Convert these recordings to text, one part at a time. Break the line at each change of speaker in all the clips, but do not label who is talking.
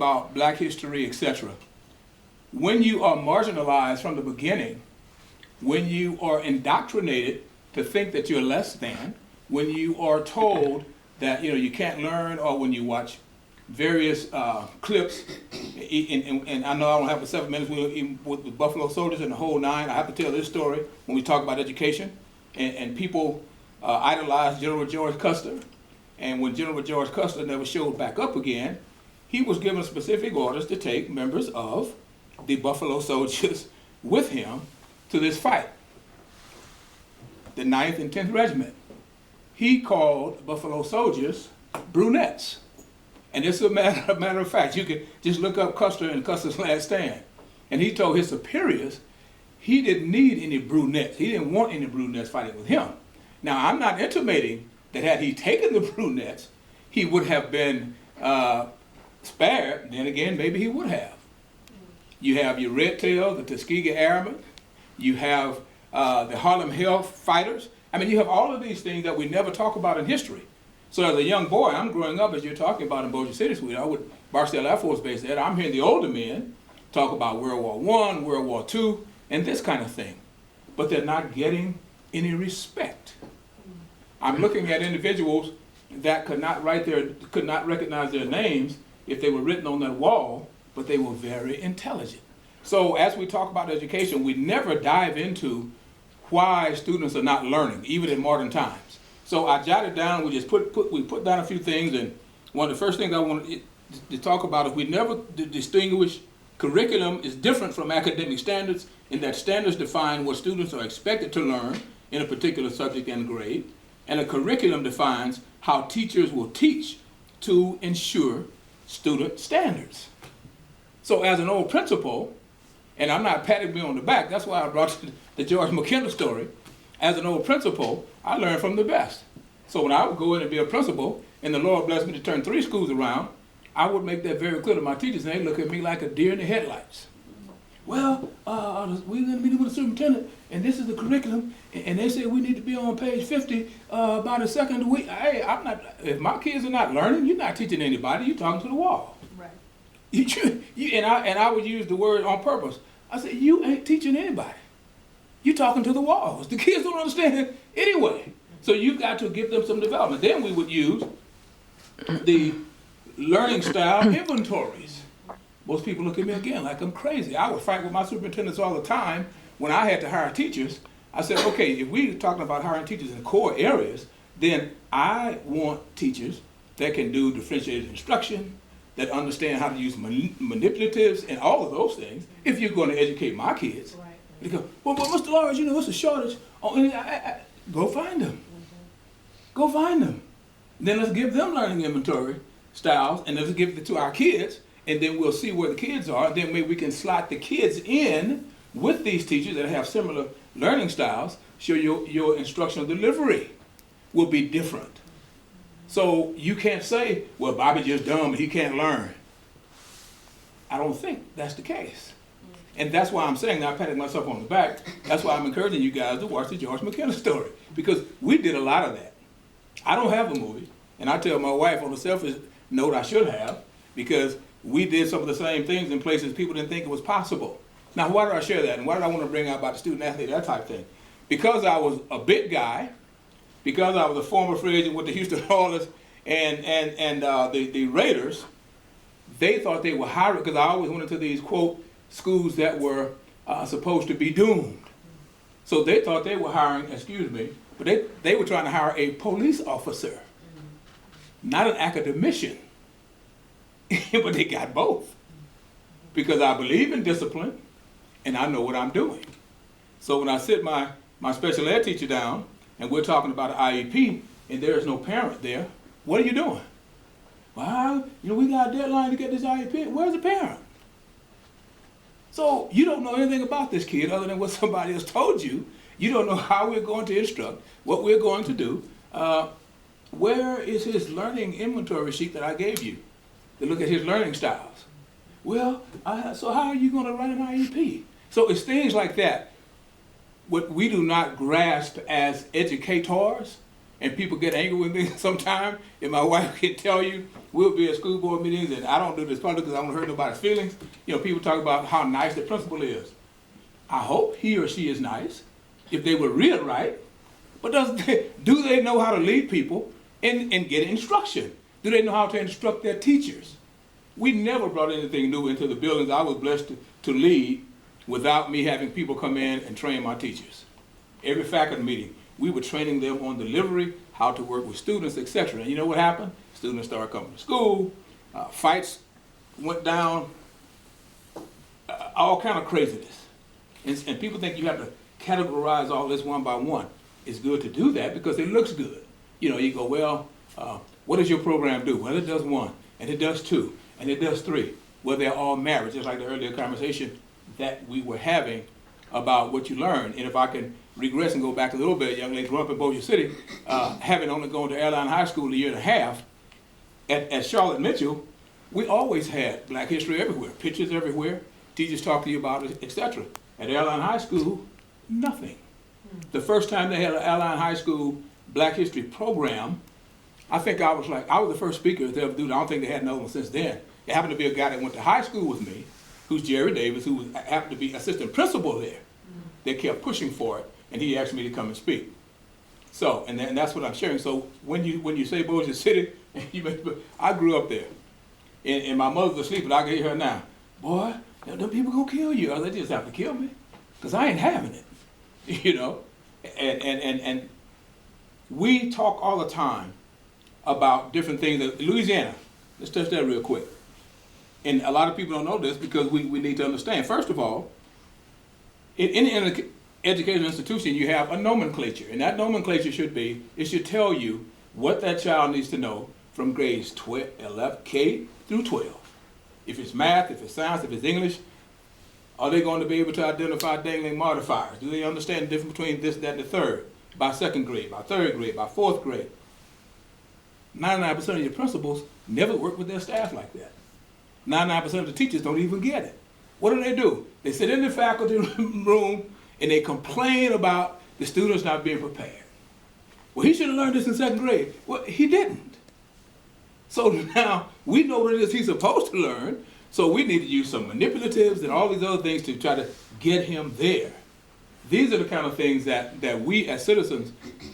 about black history, etc. When you are marginalized from the beginning, when you are indoctrinated to think that you're less than, when you are told that you can't learn, or when you watch various clips, and I know I don't have but 7 minutes with the Buffalo Soldiers and the whole nine. I have to tell this story when we talk about education, and people idolize General George Custer, and when General George Custer never showed back up again, he was given specific orders to take members of the Buffalo Soldiers with him to this fight, the 9th and 10th Regiment. He called Buffalo Soldiers brunettes. And it's a matter of fact. You can just look up Custer and Custer's Last Stand. And he told his superiors he didn't need any brunettes. He didn't want any brunettes fighting with him. Now, I'm not intimating that had he taken the brunettes, he would have been spared. Then again, maybe he would have. You have your Red Tail, the Tuskegee Airmen. You have the Harlem Hell Fighters. I mean, you have all of these things that we never talk about in history. So as a young boy, I'm growing up, as you're talking about in Bossier City, sweetheart, with Barstow Air Force Base there, I'm hearing the older men talk about World War I, World War II, and this kind of thing. But they're not getting any respect. I'm looking at individuals that could not recognize their names if they were written on that wall, but they were very intelligent. So as we talk about education, we never dive into why students are not learning, even in modern times. So I jotted down, we put down a few things, and one of the first things I want to talk about is we never distinguish. Curriculum is different from academic standards in that standards define what students are expected to learn in a particular subject and grade, and a curriculum defines how teachers will teach to ensure student standards. So as an old principal, and I'm not patting me on the back, that's why I brought the George McKenna story. As an old principal, I learned from the best. So when I would go in and be a principal, and the Lord blessed me to turn 3 schools around, I would make that very clear to my teachers, and they look at me like a deer in the headlights. Well, we're going to meet with the superintendent, and this is the curriculum, and they say we need to be on page 50 by the second of the week. Hey, if my kids are not learning, you're not teaching anybody, you're talking to the wall.
Right.
And I would use the word on purpose. I said, you ain't teaching anybody. You're talking to the walls. The kids don't understand it anyway. So you've got to give them some development. Then we would use the learning style inventories. Most people look at me again like I'm crazy. I would fight with my superintendents all the time when I had to hire teachers. I said, okay, if we're talking about hiring teachers in core areas, then I want teachers that can do differentiated instruction, that understand how to use manipulatives and all of those things, if you're going to educate my kids.
Right.
They go, well, Mr. Lawrence, it's a shortage. Oh, go find them. Go find them. Then let's give them learning inventory styles, and let's give it to our kids, and then we'll see where the kids are, and then maybe we can slot the kids in with these teachers that have similar learning styles, so your instructional delivery will be different. So you can't say, well, Bobby's just dumb and he can't learn. I don't think that's the case. And that's why I'm saying, not patting myself on the back, that's why I'm encouraging you guys to watch the George McKenna story, because we did a lot of that. I don't have a movie, and I tell my wife on a selfish note I should have, because we did some of the same things in places people didn't think it was possible. Now, why did I share that, and why did I want to bring out about the student athlete, that type thing? Because I was a big guy, because I was a former free agent with the Houston Oilers and the Raiders. They thought they were hiring, because I always went into these, quote, schools that were supposed to be doomed. So they thought they were hiring, but they were trying to hire a police officer, not an academician. But they got both. Because I believe in discipline, and I know what I'm doing. So when I sit my special ed teacher down, and we're talking about an IEP, and there is no parent there, what are you doing? Well, we got a deadline to get this IEP. Where's the parent? So you don't know anything about this kid other than what somebody else told you. You don't know how we're going to instruct, what we're going to do. Where is his learning inventory sheet that I gave you to look at his learning styles? Well, so how are you going to write an IEP? So it's things like that. What we do not grasp as educators and people get angry with me sometimes, and my wife can tell you, we'll be at school board meetings, and I don't do this public because I don't want to hurt nobody's feelings. You know, people talk about how nice the principal is. I hope he or she is nice, if they were real right, but do they know how to lead people and get instruction? Do they know how to instruct their teachers? We never brought anything new into the buildings I was blessed to lead without me having people come in and train my teachers. Every faculty meeting, we were training them on delivery, how to work with students, etc. And you know what happened? Students started coming to school, fights went down, all kind of craziness. And people think you have to categorize all this one by one. It's good to do that because it looks good. You know, you go, well, what does your program do? Well, it does 1, and it does 2, and it does 3. Well, they're all married, just like the earlier conversation that we were having about what you learn. And if I can regress and go back a little bit, young lady grew up in Bossier City, having only gone to Airline High School a year and a half, at Charlotte Mitchell, we always had Black history everywhere, pictures everywhere, teachers talk to you about it, etc. At Airline High School, nothing. The first time they had an Airline High School Black history program, I think I was the first speaker to ever do that. I don't think they had another one since then. It happened to be a guy that went to high school with me, who's Jerry Davis, who happened to be assistant principal there. They kept pushing for it, and he asked me to come and speak. So, and that's what I'm sharing. So when you say Bossier City, I grew up there, and my mother's asleep, and I can hear her now. Boy, them people gonna kill you, or they just have to kill me, because I ain't having it, you know. And we talk all the time about different things. Louisiana, let's touch that real quick. And a lot of people don't know this because we need to understand. First of all, in an educational institution, you have a nomenclature, and that nomenclature should tell you what that child needs to know from grades 11, K through 12. If it's math, if it's science, if it's English, are they going to be able to identify dangling modifiers? Do they understand the difference between this, that, and the third? By second grade, by third grade, by fourth grade. 99% of your principals never work with their staff like that. 99% of the teachers don't even get it. What do? They sit in the faculty room and they complain about the students not being prepared. Well, he should have learned this in second grade. Well, he didn't. So now we know what it is he's supposed to learn, so we need to use some manipulatives and all these other things to try to get him there. These are the kind of things that we as citizens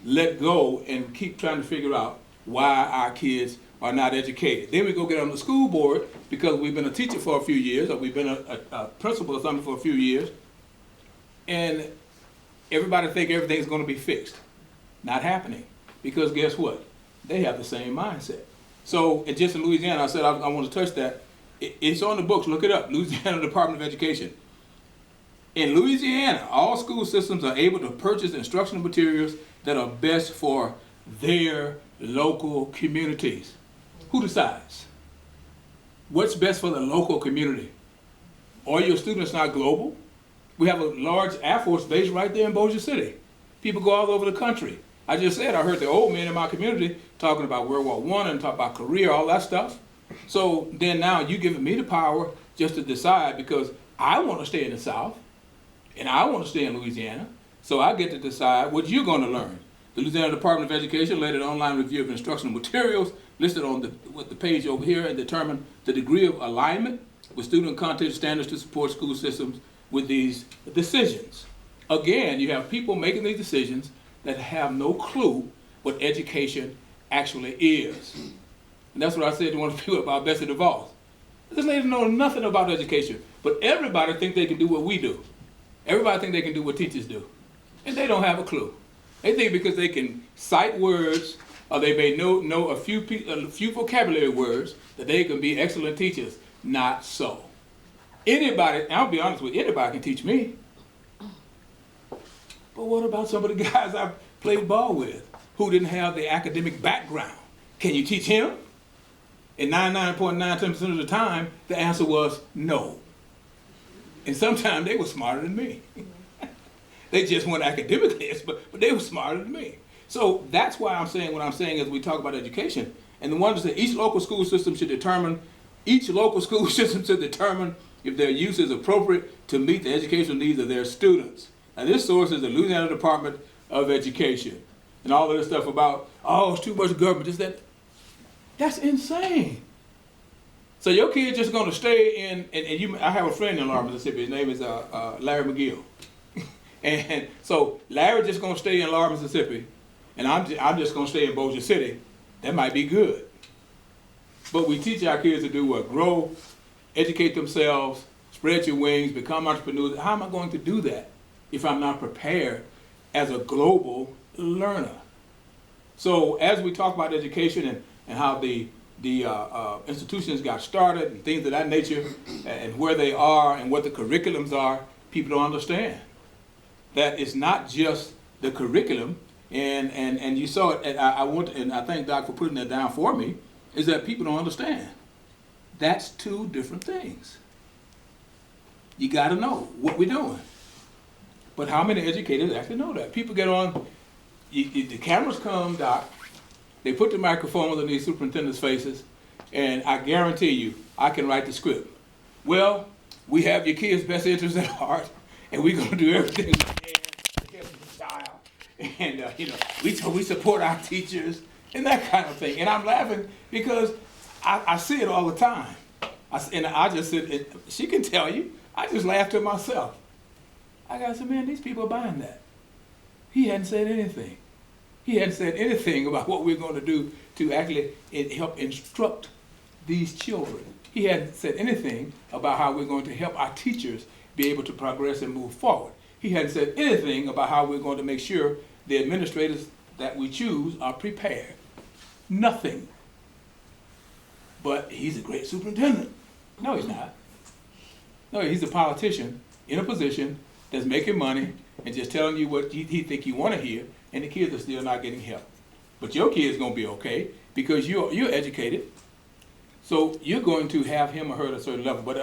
let go and keep trying to figure out why our kids are not educated. Then we go get on the school board because we've been a teacher for a few years, or we've been a principal or something for a few years, and everybody think everything's going to be fixed. Not happening, because guess what? They have the same mindset. So, and just in Louisiana, I said I want to touch that. It's on the books. Look it up. Louisiana Department of Education. In Louisiana, all school systems are able to purchase instructional materials that are best for their local communities. Who decides? What's best for the local community? Are your students not global? We have a large Air Force base right there in Bossier City. People go all over the country. I just said I heard the old men in my community talking about World War I and talking about Korea, all that stuff. So then now you giving me the power just to decide, because I want to stay in the South and I want to stay in Louisiana, so I get to decide what you're going to learn. The Louisiana Department of Education led an online review of instructional materials listed on the page over here and determined the degree of alignment with student content standards to support school systems with these decisions. Again, you have people making these decisions that have no clue what education actually is. And that's what I said to one of the people about Bessie DeVos. This lady knows nothing about education, but everybody think they can do what we do. Everybody think they can do what teachers do. And they don't have a clue. They think because they can cite words, or they may know a few vocabulary words, that they can be excellent teachers. Not so. Anybody, I'll be honest with you, anybody can teach me. But what about some of the guys I played ball with who didn't have the academic background? Can you teach him? And 99.9% of the time, the answer was no. And sometimes they were smarter than me. They just weren't academically, but they were smarter than me. So that's why I'm saying what I'm saying as we talk about education. And the ones that each local school system should determine if their use is appropriate to meet the educational needs of their students. Now this source is the Louisiana Department of Education. and all of this stuff about, oh, it's too much government, this, that. That's insane. So your kid's just going to stay in, and you, I have a friend in Lara, Mississippi. His name is Larry McGill. And so Larry's just going to stay in Lara, Mississippi, and I'm just going to stay in Bossier City. That might be good. But we teach our kids to do what? Grow, educate themselves, spread your wings, become entrepreneurs. How am I going to do that if I'm not prepared as a global learner? So as we talk about education and how the institutions got started and things of that nature and where they are and what the curriculums are, people don't understand that it's not just the curriculum. And you saw it, and I thank Doc for putting that down for me, is that people don't understand. That's two different things. You got to know what we're doing. But how many educators actually know that? People get on, the cameras come, Doc, they put the microphones on these superintendents' faces, and I guarantee you, I can write the script. Well, we have your kids' best interests at heart, and we're going to do everything we can to help the child. And, we support our teachers and that kind of thing. And I'm laughing because I see it all the time. I just said, she can tell you, I just laugh to myself. I got to say, man, these people are buying that. He hadn't said anything. He hadn't said anything about what we're going to do to actually help instruct these children. He hadn't said anything about how we're going to help our teachers be able to progress and move forward. He hadn't said anything about how we're going to make sure the administrators that we choose are prepared. Nothing. But he's a great superintendent. No, he's not. No, he's a politician in a position that's making money and just telling you what he think you want to hear, and the kids are still not getting help. But your kid's going to be okay because you're educated, so you're going to have him or her at a certain level. But